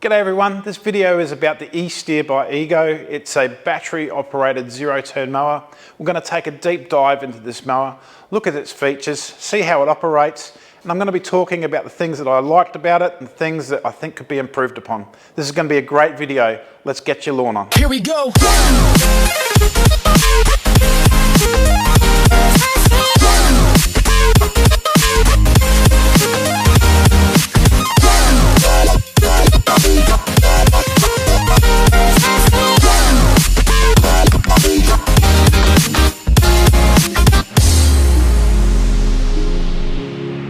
G'day everyone, this video is about the E Steer by Ego. It's a battery operated zero-turn mower. We're going to take a deep dive into this mower, look at its features, see how it operates, and I'm going to be talking about the things that I liked about it and things that I think could be improved upon. This is going to be a great video. Let's get your lawn on. Here we go!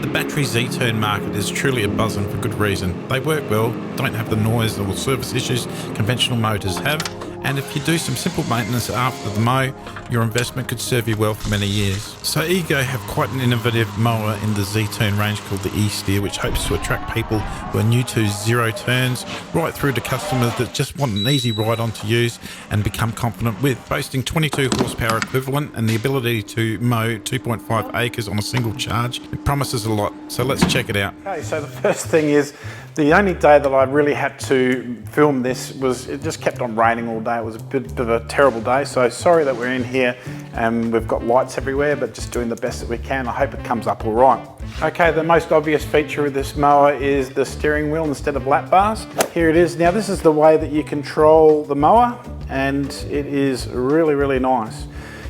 The battery Z-Turn market is truly a buzzing for good reason. They work well, don't have the noise or service issues conventional motors have, and if you do some simple maintenance after the mow, your investment could serve you well for many years. So Ego have quite an innovative mower in the Z-Turn range called the E Steer, which hopes to attract people who are new to zero turns, right through to customers that just want an easy ride on to use and become confident with. Boasting 22 horsepower equivalent and the ability to mow 2.5 acres on a single charge, it promises a lot. So let's check it out. Okay, so the first thing is, the only day that I really had to film this was, it just kept on raining all day. It was a bit of a terrible day, so sorry that we're in here and we've got lights everywhere, but just doing the best that we can. I hope it comes up all right. Okay, the most obvious feature of this mower is the steering wheel instead of lap bars. Here it is. Now this is the way that you control the mower, and it is really, really nice.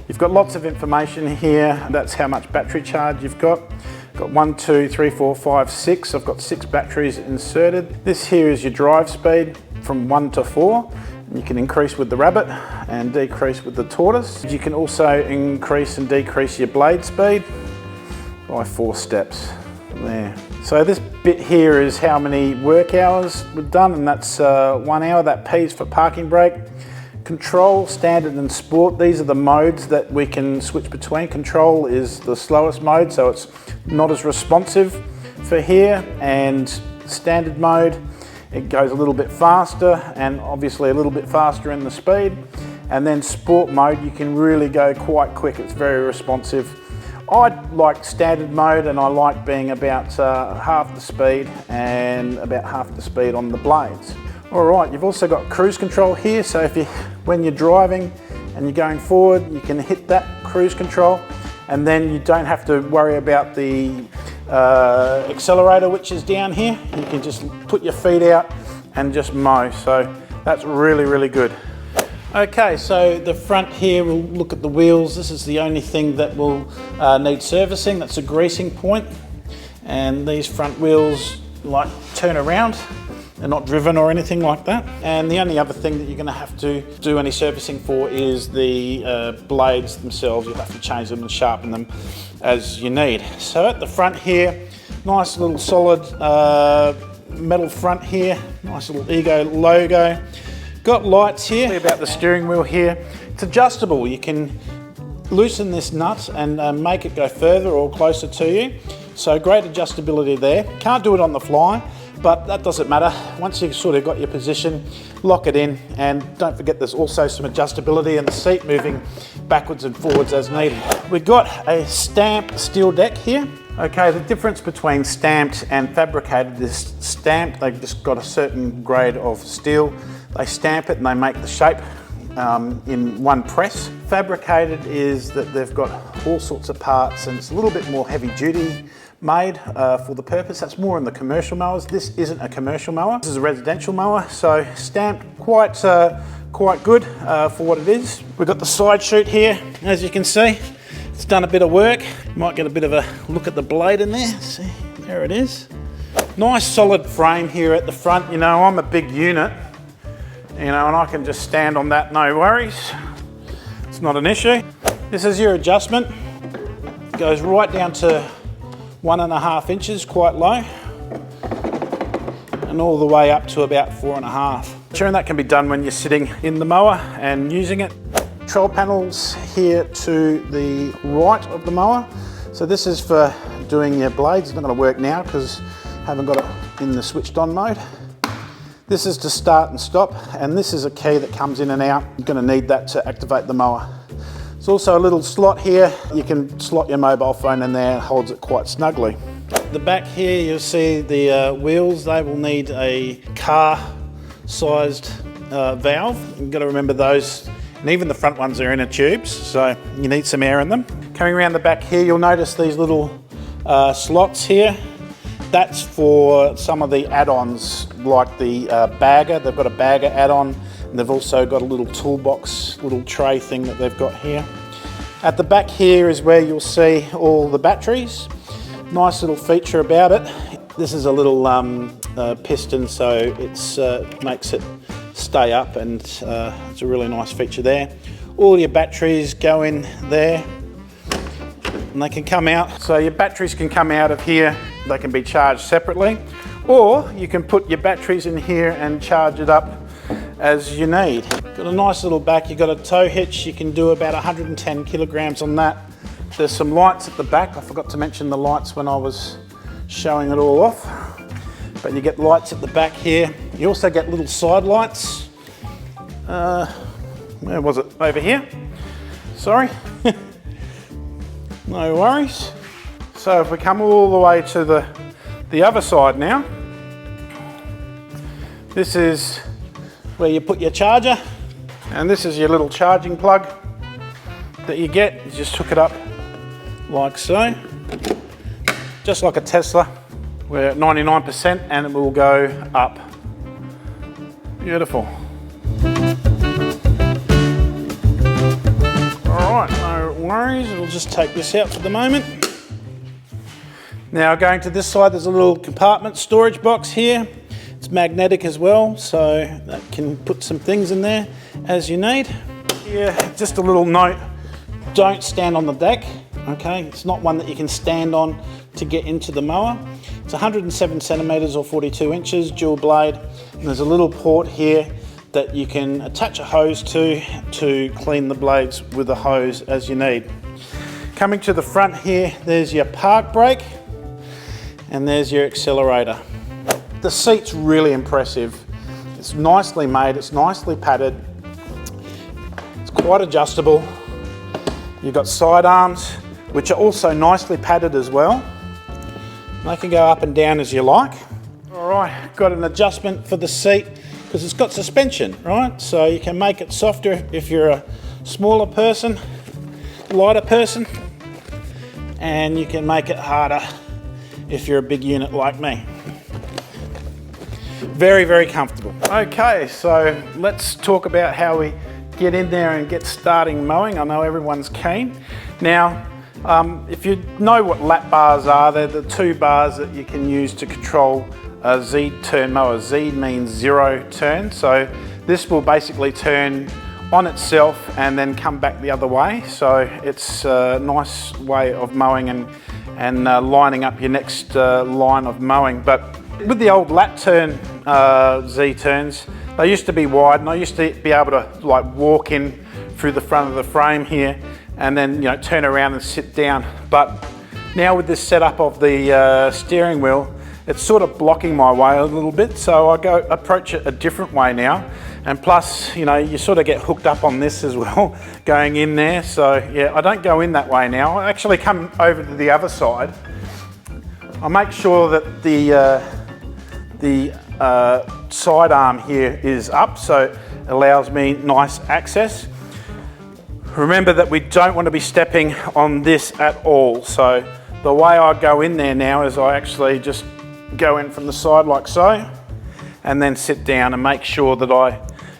You've got lots of information here. That's how much battery charge you've got. Got 1, 2, 3, 4, 5, 6. I've got 6 batteries inserted. This here is your drive speed from 1 to 4. You can increase with the rabbit and decrease with the tortoise. You can also increase and decrease your blade speed by 4 steps there. So this bit here is how many work hours we've done, and that's 1 hour. That P is for parking brake. Control, standard and sport, these are the modes that we can switch between. Control is the slowest mode, so it's not as responsive for here, and standard mode, it goes a little bit faster and obviously a little bit faster in the speed. And then sport mode, you can really go quite quick, it's very responsive. I like standard mode, and I like being about half the speed and about half the speed on the blades. Alright, you've also got cruise control here, so when you're driving and you're going forward, you can hit that cruise control, and then you don't have to worry about the accelerator, which is down here. You can just put your feet out and just mow, so that's really, really good. Okay, so the front here, we'll look at the wheels. This is the only thing that will need servicing. That's a greasing point, and these front wheels turn around. They're not driven or anything like that. And the only other thing that you're going to have to do any servicing for is the blades themselves. You'll have to change them and sharpen them as you need. So at the front here, nice little solid metal front here, nice little Ego logo. Got lights here. About the steering wheel here, it's adjustable. You can loosen this nut and make it go further or closer to you. So great adjustability there. Can't do it on the fly, but that doesn't matter. Once you've sort of got your position, lock it in, and don't forget there's also some adjustability in the seat, moving backwards and forwards as needed. We've got a stamped steel deck here. Okay, the difference between stamped and fabricated is stamped, they've just got a certain grade of steel. They stamp it and they make the shape in one press. Fabricated is that they've got all sorts of parts, and it's a little bit more heavy duty made for the purpose. That's more in the commercial mowers. This isn't a commercial mower. This is a residential mower, so stamped quite good for what it is. We've got the side chute here, as you can see. It's done a bit of work. You might get a bit of a look at the blade in there. See, there it is. Nice solid frame here at the front. You know, I'm a big unit, you know, and I can just stand on that, no worries. It's not an issue. This is your adjustment. It goes right down to 1.5 inches, quite low, and all the way up to about 4.5. Sure, and that can be done when you're sitting in the mower and using it. Control panels here to the right of the mower. So this is for doing your blades. It's not going to work now because I haven't got it in the switched on mode. This is to start and stop, and this is a key that comes in and out. You're going to need that to activate the mower. There's also a little slot here. You can slot your mobile phone in there, it holds it quite snugly. The back here, you'll see the wheels. They will need a car sized valve. You've got to remember those, and even the front ones are inner tubes, so you need some air in them. Coming around the back here, you'll notice these little slots here. That's for some of the add-ons, like the bagger. They've got a bagger add-on, and they've also got a little toolbox, little tray thing that they've got here. At the back here is where you'll see all the batteries. Nice little feature about it. This is a little piston, so it makes it stay up, and it's a really nice feature there. All your batteries go in there, and they can come out. So your batteries can come out of here. They can be charged separately, or you can put your batteries in here and charge it up as you need. Got a nice little back. You've got a tow hitch. You can do about 110 kilograms on that. There's some lights at the back. I forgot to mention the lights when I was showing it all off. But you get lights at the back here. You also get little side lights. Where was it? Over here. Sorry. No worries. So if we come all the way to the other side now, this is where you put your charger, and this is your little charging plug that you get. You just hook it up like so, just like a Tesla. We're at 99% and it will go up. Beautiful. Alright, no worries, we'll just take this out for the moment. Now going to this side, there's a little compartment storage box here. It's magnetic as well, so that can put some things in there as you need. Yeah, just a little note, don't stand on the deck, okay? It's not one that you can stand on to get into the mower. It's 107 centimeters or 42 inches, dual blade, and there's a little port here that you can attach a hose to clean the blades with a hose as you need. Coming to the front here, there's your park brake, and there's your accelerator. The seat's really impressive. It's nicely made, it's nicely padded, it's quite adjustable. You've got side arms, which are also nicely padded as well. They can go up and down as you like. All right, got an adjustment for the seat because it's got suspension, right? So you can make it softer if you're a smaller person, lighter person, and you can make it harder if you're a big unit like me. Very, very comfortable. Okay, so let's talk about how we get in there and get starting mowing. I know everyone's keen. Now, if you know what lap bars are, they're the two bars that you can use to control a Z-turn mower. Z means zero turn, so this will basically turn on itself and then come back the other way. So it's a nice way of mowing and lining up your next line of mowing. But with the old lap turn Z-turns, they used to be wide, and I used to be able to like walk in through the front of the frame here and then turn around and sit down. But now with this setup of the steering wheel, it's sort of blocking my way a little bit, so I go approach it a different way now. And plus, you sort of get hooked up on this as well, going in there. So yeah, I don't go in that way now. I actually come over to the other side. I make sure that the side arm here is up, so it allows me nice access. Remember that we don't want to be stepping on this at all. So the way I go in there now is I actually just go in from the side like so, and then sit down and make sure that I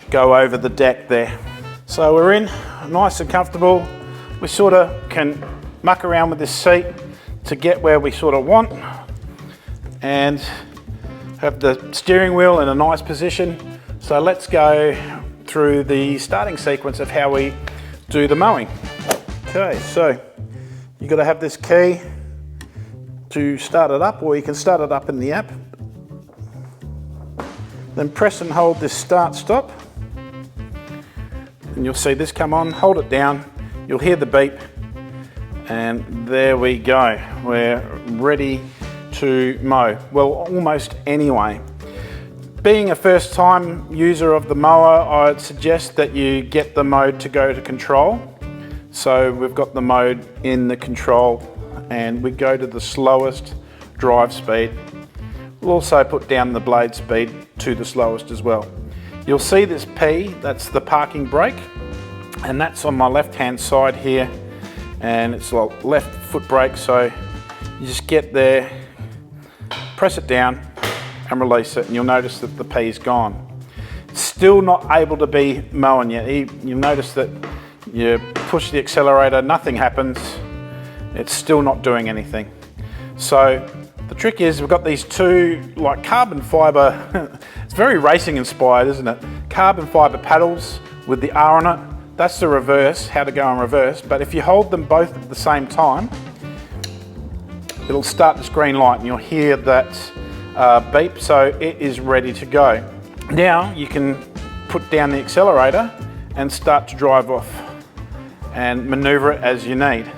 go over the deck there. So we're in, nice and comfortable. We sort of can muck around with this seat to get where we sort of want, and have the steering wheel in a nice position. So let's go through the starting sequence of how we do the mowing. Okay, so you've got to have this key to start it up, or you can start it up in the app. Then press and hold this start stop, and you'll see this come on. Hold it down, you'll hear the beep, and there we go. We're ready to mow. Well, almost anyway. Being a first time user of the mower, I'd suggest that you get the mode to go to control. So we've got the mode in the control, and we go to the slowest drive speed. We'll also put down the blade speed to the slowest as well. You'll see this P, that's the parking brake, and that's on my left hand side here, and it's a left foot brake, so you just get there, press it down and release it, and you'll notice that the P is gone. It's still not able to be mowing yet. You'll notice that you push the accelerator, nothing happens. It's still not doing anything. So the trick is we've got these two like carbon fibre, it's very racing inspired, isn't it? Carbon fibre paddles with the R on it. That's the reverse, how to go in reverse. But if you hold them both at the same time, it'll start this green light and you'll hear that beep, so it is ready to go. Now you can put down the accelerator and start to drive off and maneuver it as you need.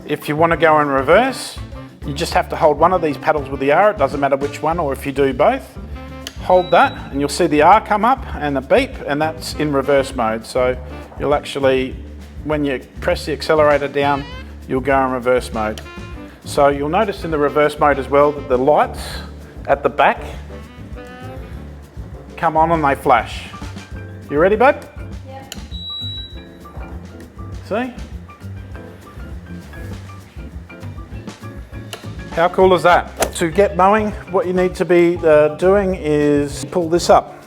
If you want to go in reverse, you just have to hold one of these paddles with the R, it doesn't matter which one, or if you do both, hold that and you'll see the R come up and the beep, and that's in reverse mode. So you'll actually, when you press the accelerator down, you'll go in reverse mode. So you'll notice in the reverse mode as well that the lights at the back come on and they flash. You ready, bud? Yeah. See? How cool is that? To get mowing, what you need to be doing is pull this up.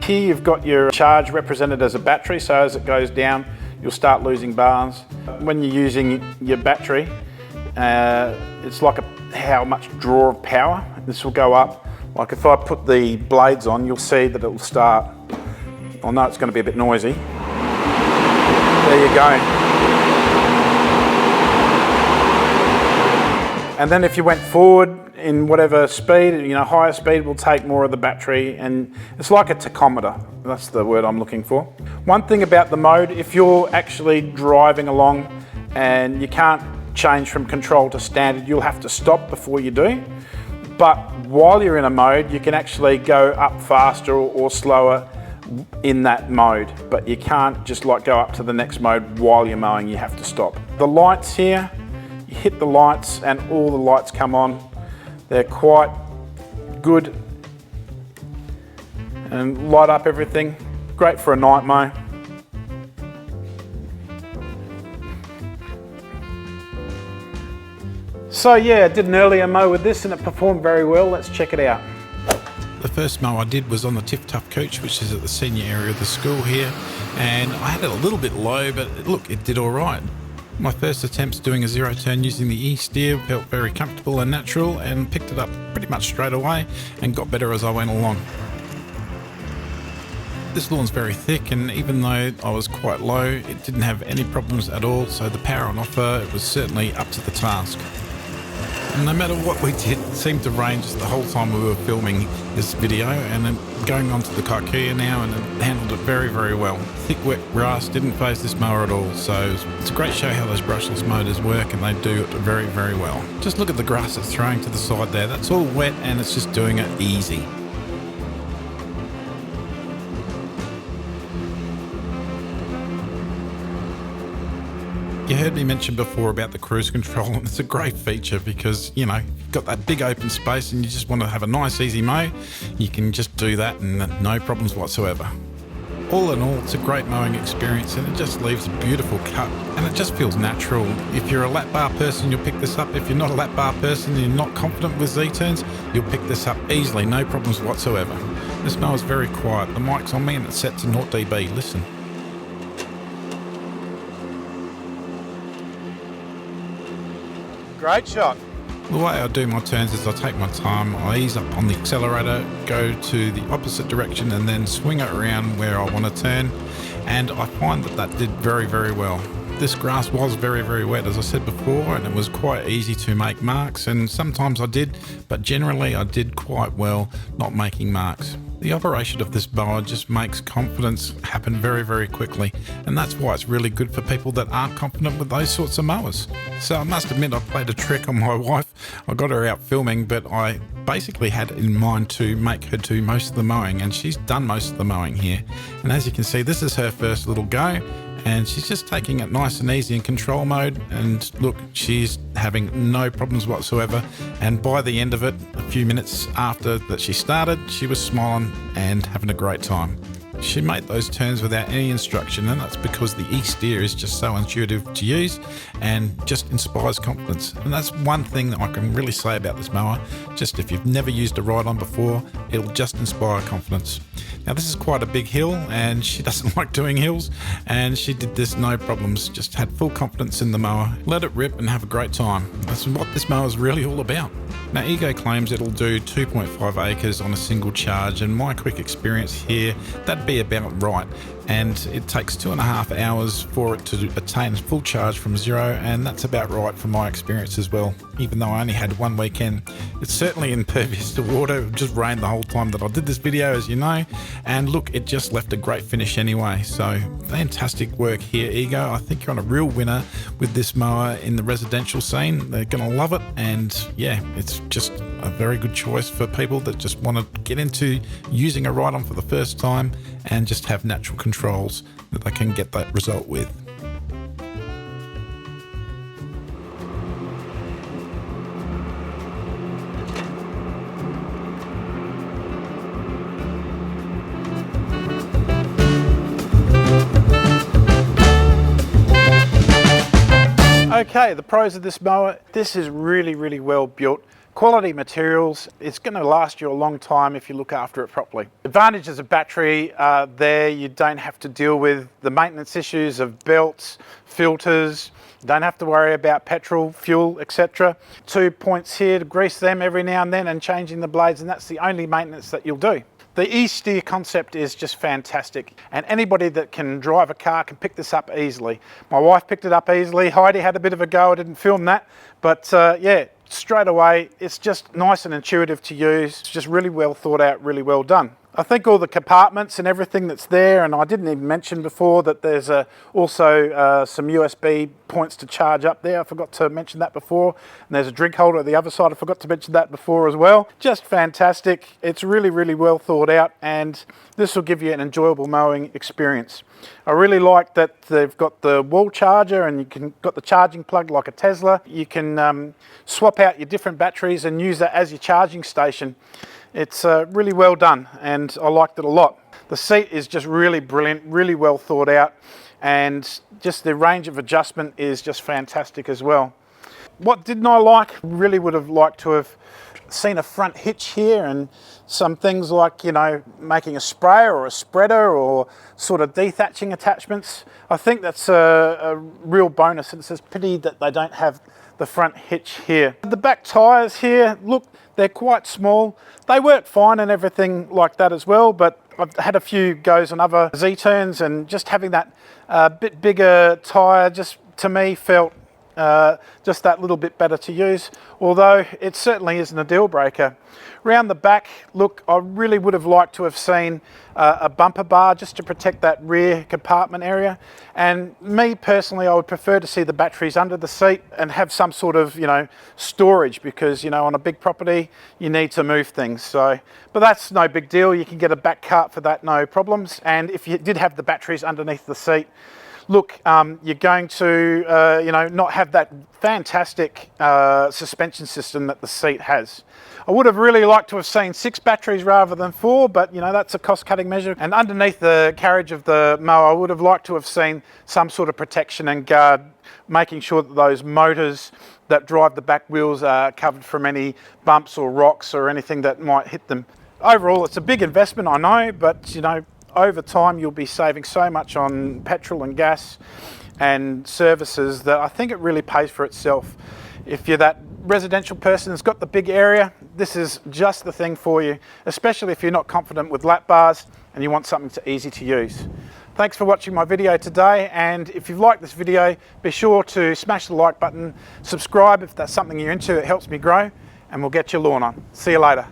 Here you've got your charge represented as a battery, so as it goes down, you'll start losing bars. When you're using your battery, it's like how much draw of power. This will go up. Like if I put the blades on, you'll see that it will start. I know it's going to be a bit noisy. There you go. And then if you went forward in whatever speed, higher speed will take more of the battery, and it's like a tachometer. That's the word I'm looking for. One thing about the mode, if you're actually driving along and you can't change from control to standard, you'll have to stop before you do. But while you're in a mode, you can actually go up faster or slower in that mode, but you can't just like go up to the next mode while you're mowing, you have to stop. The lights here, you hit the lights and all the lights come on. They're quite good and light up everything. Great for a night mow. So yeah, I did an earlier mow with this and it performed very well. Let's check it out. The first mow I did was on the Tiff Tough Coach, which is at the senior area of the school here, and I had it a little bit low, but look, it did all right. My first attempts doing a zero turn using the E Steer felt very comfortable and natural, and picked it up pretty much straight away and got better as I went along. This lawn's very thick, and even though I was quite low, it didn't have any problems at all, so the power on offer, it was certainly up to the task. And no matter what we did, it seemed to rain just the whole time we were filming this video, and then going on to the Kikuyu now, and it handled it very, very well. Thick wet grass didn't phase this mower at all, so it's a great show how those brushless motors work, and they do it very, very well. Just look at the grass it's throwing to the side there. That's all wet and it's just doing it easy. You heard me mention before about the cruise control, and it's a great feature because, you've got that big open space and you just want to have a nice easy mow. You can just do that and no problems whatsoever. All in all, it's a great mowing experience, and it just leaves a beautiful cut, and it just feels natural. If you're a lap bar person, you'll pick this up. If you're not a lap bar person and you're not confident with Z-turns, you'll pick this up easily, no problems whatsoever. This mower's very quiet. The mic's on me and it's set to 0 dB. Listen. Great shot. The way I do my turns is I take my time, I ease up on the accelerator, go to the opposite direction and then swing it around where I want to turn, and I find that did very, very well. This grass was very, very wet, as I said before, and it was quite easy to make marks, and sometimes I did, but generally I did quite well not making marks. The operation of this mower just makes confidence happen very, very quickly, and that's why it's really good for people that aren't confident with those sorts of mowers. So I must admit I played a trick on my wife. I got her out filming, but I basically had in mind to make her do most of the mowing, and she's done most of the mowing here. And as you can see, this is her first little go, and she's just taking it nice and easy in control mode, and look, she's having no problems whatsoever. And by the end of it, a few minutes after that she started, she was smiling and having a great time. She made those turns without any instruction, and that's because the E Steer is just so intuitive to use and just inspires confidence. And that's one thing that I can really say about this mower. Just if you've never used a ride-on before, it'll just inspire confidence. Now this is quite a big hill, and she doesn't like doing hills, and she did this no problems, just had full confidence in the mower, let it rip and have a great time. That's what this mower is really all about. Now Ego claims it'll do 2.5 acres on a single charge, and my quick experience here, that'd be about right. And it takes 2.5 hours for it to attain full charge from zero, and that's about right from my experience as well, even though I only had one weekend. It's certainly impervious to water. It just rained the whole time that I did this video, as you know, and look, it just left a great finish anyway. So fantastic work here, Ego. I think you're on a real winner with this mower in the residential scene. They're gonna love it, and yeah, it's just a very good choice for people that just want to get into using a ride-on for the first time and just have natural controls that they can get that result with. Okay, the pros of this mower, this is really well built. Quality materials, it's going to last you a long time if you look after it properly. Advantages of battery are there. You don't have to deal with the maintenance issues of belts, filters, you don't have to worry about petrol, fuel, etc. 2 points here to grease them every now and then and changing the blades, and that's the only maintenance that you'll do. The E Steer concept is just fantastic, and anybody that can drive a car can pick this up easily. My wife picked it up easily. Heidi had a bit of a go. I didn't film that, but yeah, straight away, it's just nice and intuitive to use. It's just really well thought out, really well done. I think all the compartments and everything that's there, and I didn't even mention before that there's also some USB points to charge up there. I forgot to mention that before. And there's a drink holder at the other side. I forgot to mention that before as well. Just fantastic. It's really well thought out, and this will give you an enjoyable mowing experience. I really like that they've got the wall charger, and you can got the charging plug like a Tesla. You can swap out your different batteries and use that as your charging station. It's really well done, and I liked it a lot. The seat is just really brilliant, really well thought out, and just the range of adjustment is just fantastic as well. What didn't I like? Really would have liked to have seen a front hitch here, and some things like, you know, making a sprayer or a spreader or sort of dethatching attachments. I think that's a real bonus, and it's just pity that they don't have the front hitch here. The back tyres here, look, they're quite small. They work fine and everything like that as well, but I've had a few goes on other Z-turns, and just having that bit bigger tyre just to me felt just that little bit better to use, although it certainly isn't a deal breaker. Round the back, look, I really would have liked to have seen a bumper bar just to protect that rear compartment area, and me personally, I would prefer to see the batteries under the seat and have some sort of, you know, storage, because, you know, on a big property you need to move things. So, but that's no big deal. You can get a back cart for that, no problems. And if you did have the batteries underneath the seat, look, you're going to, you know, not have that fantastic suspension system that the seat has. I would have really liked to have seen 6 batteries rather than 4, but, you know, that's a cost-cutting measure. And underneath the carriage of the mower, I would have liked to have seen some sort of protection and guard, making sure that those motors that drive the back wheels are covered from any bumps or rocks or anything that might hit them. Overall, it's a big investment, I know, but, you know, over time you'll be saving so much on petrol and gas and services that I think it really pays for itself. If you're that residential person that's got the big area, this is just the thing for you, especially if you're not confident with lap bars and you want something easy to use. Thanks for watching my video today, and if you've liked this video, be sure to smash the like button, subscribe if that's something you're into. It helps me grow, and we'll get your lawn on. See you later.